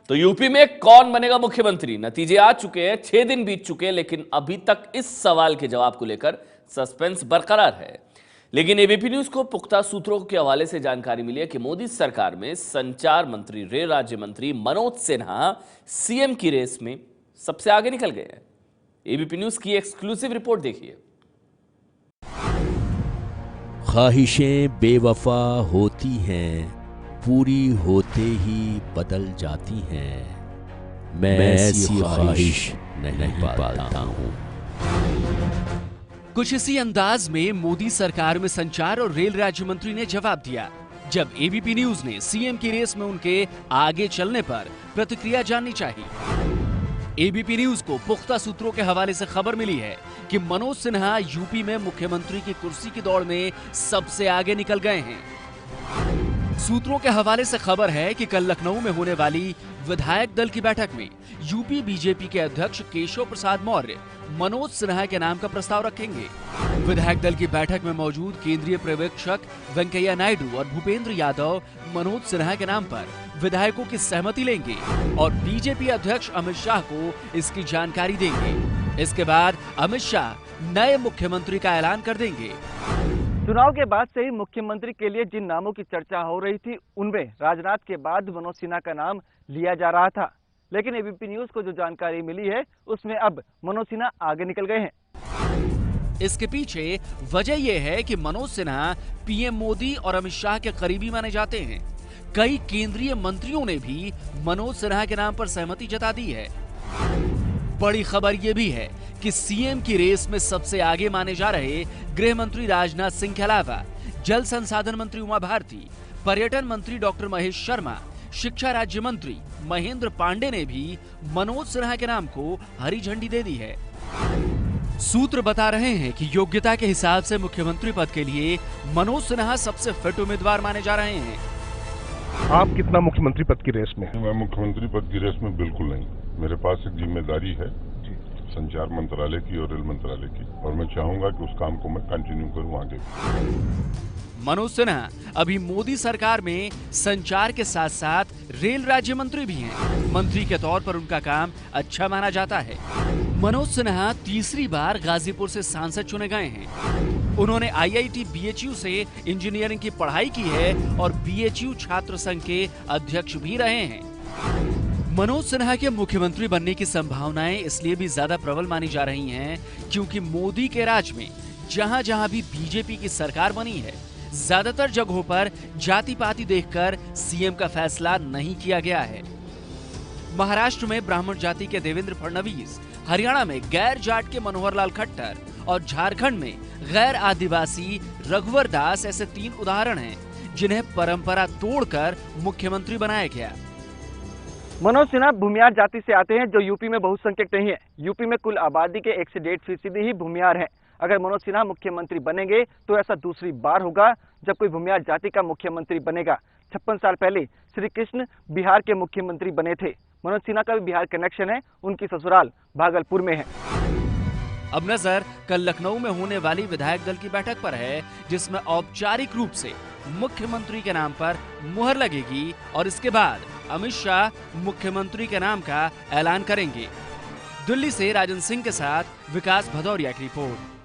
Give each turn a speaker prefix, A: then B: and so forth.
A: तो यूपी में कौन बनेगा मुख्यमंत्री? नतीजे आ चुके हैं, 6 दिन बीत चुके हैं, लेकिन अभी तक इस सवाल के जवाब को लेकर सस्पेंस बरकरार है। लेकिन एबीपी न्यूज को पुख्ता सूत्रों के हवाले से जानकारी मिली है कि मोदी सरकार में संचार मंत्री, रेल राज्य मंत्री मनोज सिन्हा सीएम की रेस में सबसे आगे निकल गए हैं। एबीपी न्यूज की एक्सक्लूसिव रिपोर्ट देखिए।
B: ख्वाहिशें बेवफा होती हैं, पूरी होते ही बदल जाती हैं। मैं ऐसी ख्वाहिश नहीं पालता हूँ।
C: कुछ इसी अंदाज में मोदी सरकार में संचार और रेल राज्य मंत्री ने जवाब दिया जब एबीपी न्यूज ने सीएम की रेस में उनके आगे चलने पर प्रतिक्रिया जाननी चाहिए। एबीपी न्यूज को पुख्ता सूत्रों के हवाले से खबर मिली है कि मनोज सिन्हा यूपी में मुख्यमंत्री की कुर्सी की दौड़ में सबसे आगे निकल गए हैं। सूत्रों के हवाले से खबर है कि कल लखनऊ में होने वाली विधायक दल की बैठक में यूपी बीजेपी के अध्यक्ष केशव प्रसाद मौर्य मनोज सिन्हा के नाम का प्रस्ताव रखेंगे। विधायक दल की बैठक में मौजूद केंद्रीय पर्यवेक्षक वेंकैया नायडू और भूपेंद्र यादव मनोज सिन्हा के नाम पर विधायकों की सहमति लेंगे और बीजेपी अध्यक्ष अमित शाह को इसकी जानकारी देंगे। इसके बाद अमित शाह नए मुख्यमंत्री का ऐलान कर देंगे।
D: चुनाव के बाद से ही मुख्यमंत्री के लिए जिन नामों की चर्चा हो रही थी, उनमें राजनाथ के बाद मनोज सिन्हा का नाम लिया जा रहा था, लेकिन एबीपी न्यूज को जो जानकारी मिली है उसमें अब मनोज सिन्हा आगे निकल गए हैं।
C: इसके पीछे वजह यह है कि मनोज सिन्हा पीएम मोदी और अमित शाह के करीबी माने जाते हैं। कई केंद्रीय मंत्रियों ने भी मनोज सिन्हा के नाम पर सहमति जता दी है। बड़ी खबर यह भी है कि सीएम की रेस में सबसे आगे माने जा रहे गृह मंत्री राजनाथ सिंह के अलावा जल संसाधन मंत्री उमा भारती, पर्यटन मंत्री डॉक्टर महेश शर्मा, शिक्षा राज्य मंत्री महेंद्र पांडे ने भी मनोज सिन्हा के नाम को हरी झंडी दे दी है। सूत्र बता रहे हैं कि योग्यता के हिसाब से मुख्यमंत्री पद के लिए मनोज सिन्हा सबसे फिट उम्मीदवार माने जा रहे हैं।
E: आप कितना मुख्यमंत्री पद की रेस में?
F: मैं मुख्यमंत्री पद की रेस में बिल्कुल नहीं। मेरे पास एक जिम्मेदारी है संचार मंत्रालय की और रेल मंत्रालय की, और मैं चाहूंगा कि उस काम को मैं कंटिन्यू करूं आगे।
C: मनोज सिन्हा अभी मोदी सरकार में संचार के साथ साथ रेल राज्य मंत्री भी हैं। मंत्री के तौर पर उनका काम अच्छा माना जाता है। मनोज सिन्हा तीसरी बार गाजीपुर से सांसद चुने गए हैं। उन्होंने आईआईटी बीएचयू से इंजीनियरिंग की पढ़ाई की है और बीएचयू छात्र संघ के अध्यक्ष भी रहे हैं। मनोज सिन्हा के मुख्यमंत्री बनने की संभावनाएं इसलिए भी ज्यादा प्रबल मानी जा रही हैं क्योंकि मोदी के राज में जहां जहां भी बीजेपी की सरकार बनी है, ज्यादातर जगहों पर जाति पाति देखकर सीएम का फैसला नहीं किया गया है। महाराष्ट्र में ब्राह्मण जाति के देवेंद्र फडणवीस, हरियाणा में गैर जाट के मनोहर लाल खट्टर और झारखंड में गैर आदिवासी रघुवर दास ऐसे 3 उदाहरण हैं जिन्हें परंपरा तोड़कर मुख्यमंत्री बनाया गया।
D: मनोज सिन्हा भूमियार जाति से आते हैं जो यूपी में बहुसंख्यक नहीं है। यूपी में कुल आबादी के 1 से 1.5% ही भूमियार हैं। अगर मनोज सिन्हा मुख्यमंत्री बनेंगे तो ऐसा दूसरी बार होगा जब कोई भूमियार जाति का मुख्यमंत्री बनेगा। 56 साल पहले श्री कृष्ण बिहार के मुख्यमंत्री बने थे। मनोज सिन्हा का भी बिहार कनेक्शन है, उनकी ससुराल भागलपुर में है।
C: अब नजर कल लखनऊ में होने वाली विधायक दल की बैठक पर है, जिसमें औपचारिक रूप से मुख्यमंत्री के नाम पर मुहर लगेगी और इसके बाद अमित शाह मुख्यमंत्री के नाम का ऐलान करेंगे। दिल्ली से राजन सिंह के साथ विकास भदौरिया की रिपोर्ट।